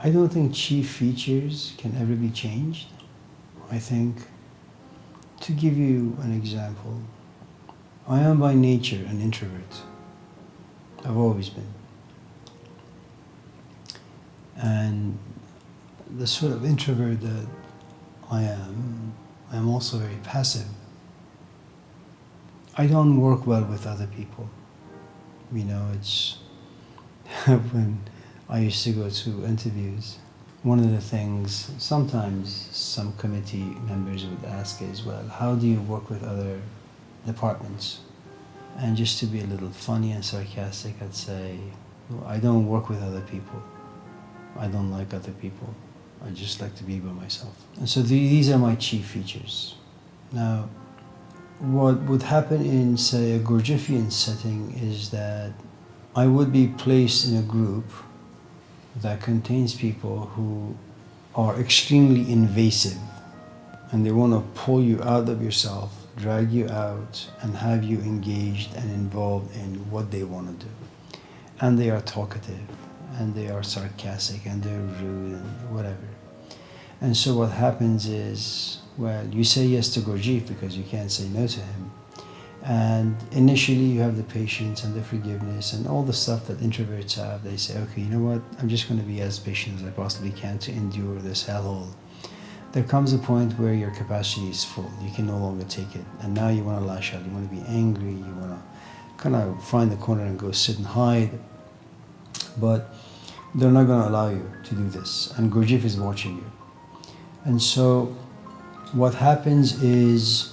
I don't think chief features can ever be changed. I think, to give you an example, I am by nature an introvert. I've always been. And the sort of introvert that I'm also very passive. I don't work well with other people. You know, it's when I used to go to interviews, one of the things sometimes some committee members would ask is, well, how do you work with other departments? And just to be a little funny and sarcastic, I'd say, well, I don't work with other people. I don't like other people. I just like to be by myself. And so these are my chief features. Now, what would happen in, say, a Gurdjieffian setting is that I would be placed in a group that contains people who are extremely invasive, and they want to pull you out of yourself, drag you out, and have you engaged and involved in what they want to do. And they are talkative, and they are sarcastic, and they're rude, and whatever. And so what happens is, well, you say yes to Gurdjieff because you can't say no to him. And initially you have the patience and the forgiveness and all the stuff that introverts have. They say, okay, you know what, I'm just going to be as patient as I possibly can to endure this hellhole. There comes a point where your capacity is full. You can no longer take it. And now you want to lash out, you want to be angry, you want to kind of find the corner and go sit and hide. But they're not going to allow you to do this. And Gurdjieff is watching you. And so what happens is,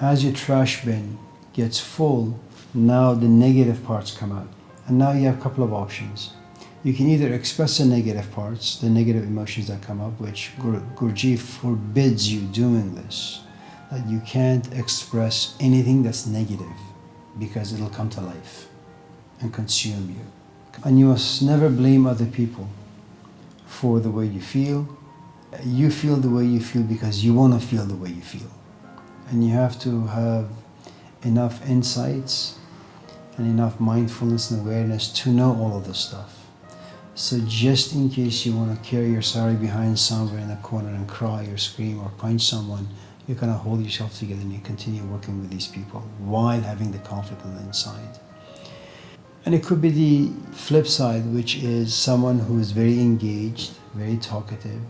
as your trash bin gets full, now the negative parts come out. And now you have a couple of options. You can either express the negative parts, the negative emotions that come up, which Gurdjieff forbids you doing this. That you can't express anything that's negative because it'll come to life and consume you. And you must never blame other people for the way you feel. You feel the way you feel because you want to feel the way you feel. And you have to have enough insights and enough mindfulness and awareness to know all of this stuff. So just in case you want to carry your sorry behind somewhere in a corner and cry or scream or punch someone, you kind of hold yourself together and you continue working with these people while having the conflict on the inside. And it could be the flip side, which is someone who is very engaged, very talkative,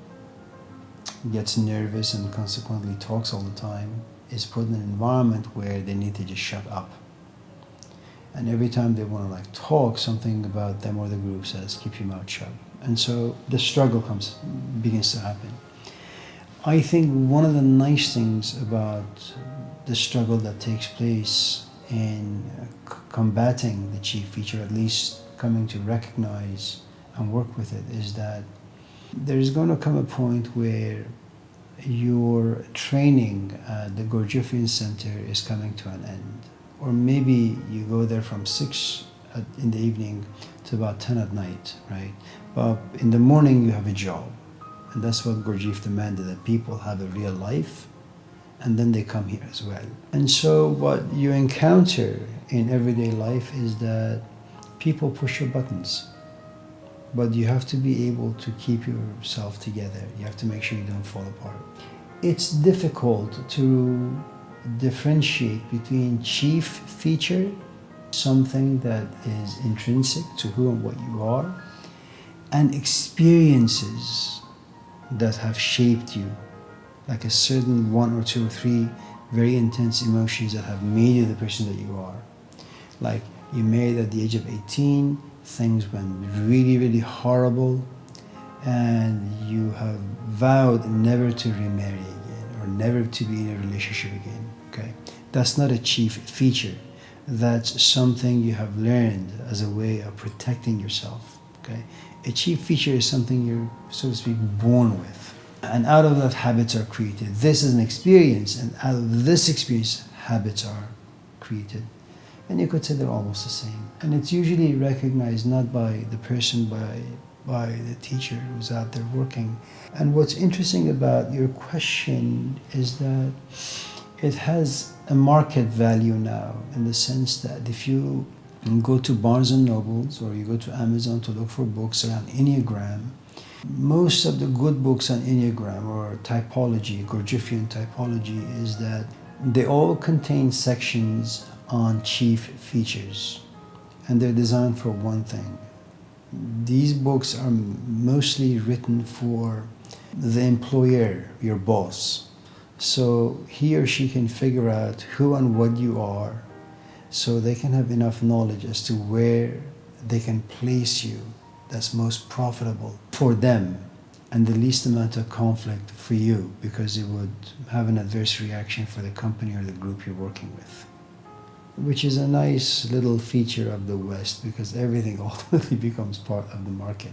gets nervous and consequently talks all the time, is put in an environment where they need to just shut up. And every time they want to talk, something about them or the group says, keep your mouth shut. And so the struggle begins to happen. I think one of the nice things about the struggle that takes place in combating the chief feature, at least coming to recognize and work with it, is that there's going to come a point where your training at the Gurdjieffian Center is coming to an end. Or maybe you go there from 6 in the evening to about 10 at night, right? But in the morning you have a job. And that's what Gurdjieff demanded, that people have a real life and then they come here as well. And so what you encounter in everyday life is that people push your buttons. But you have to be able to keep yourself together. You have to make sure you don't fall apart. It's difficult to differentiate between chief feature, something that is intrinsic to who and what you are, and experiences that have shaped you, like a certain 1 or 2 or 3 very intense emotions that have made you the person that you are. Like you married at the age of 18, things went really, really horrible, and you have vowed never to remarry again or never to be in a relationship again. Okay, that's not a chief feature. That's something you have learned as a way of protecting yourself. Okay, a chief feature is something you're, so to speak, born with, and out of that habits are created. This is an experience, and out of this experience habits are created. And you could say they're almost the same. And it's usually recognized not by the person, by the teacher who's out there working. And what's interesting about your question is that it has a market value now, in the sense that if you go to Barnes and Nobles or you go to Amazon to look for books around enneagram, Most of the good books on enneagram or typology, Gurdjieffian typology, is that they all contain sections on chief features, and they're designed for one thing. These books are mostly written for the employer, your boss, so he or she can figure out who and what you are, so they can have enough knowledge as to where they can place you that's most profitable for them and the least amount of conflict for you, because it would have an adverse reaction for the company or the group you're working with. Which is a nice little feature of the West, because everything ultimately becomes part of the market.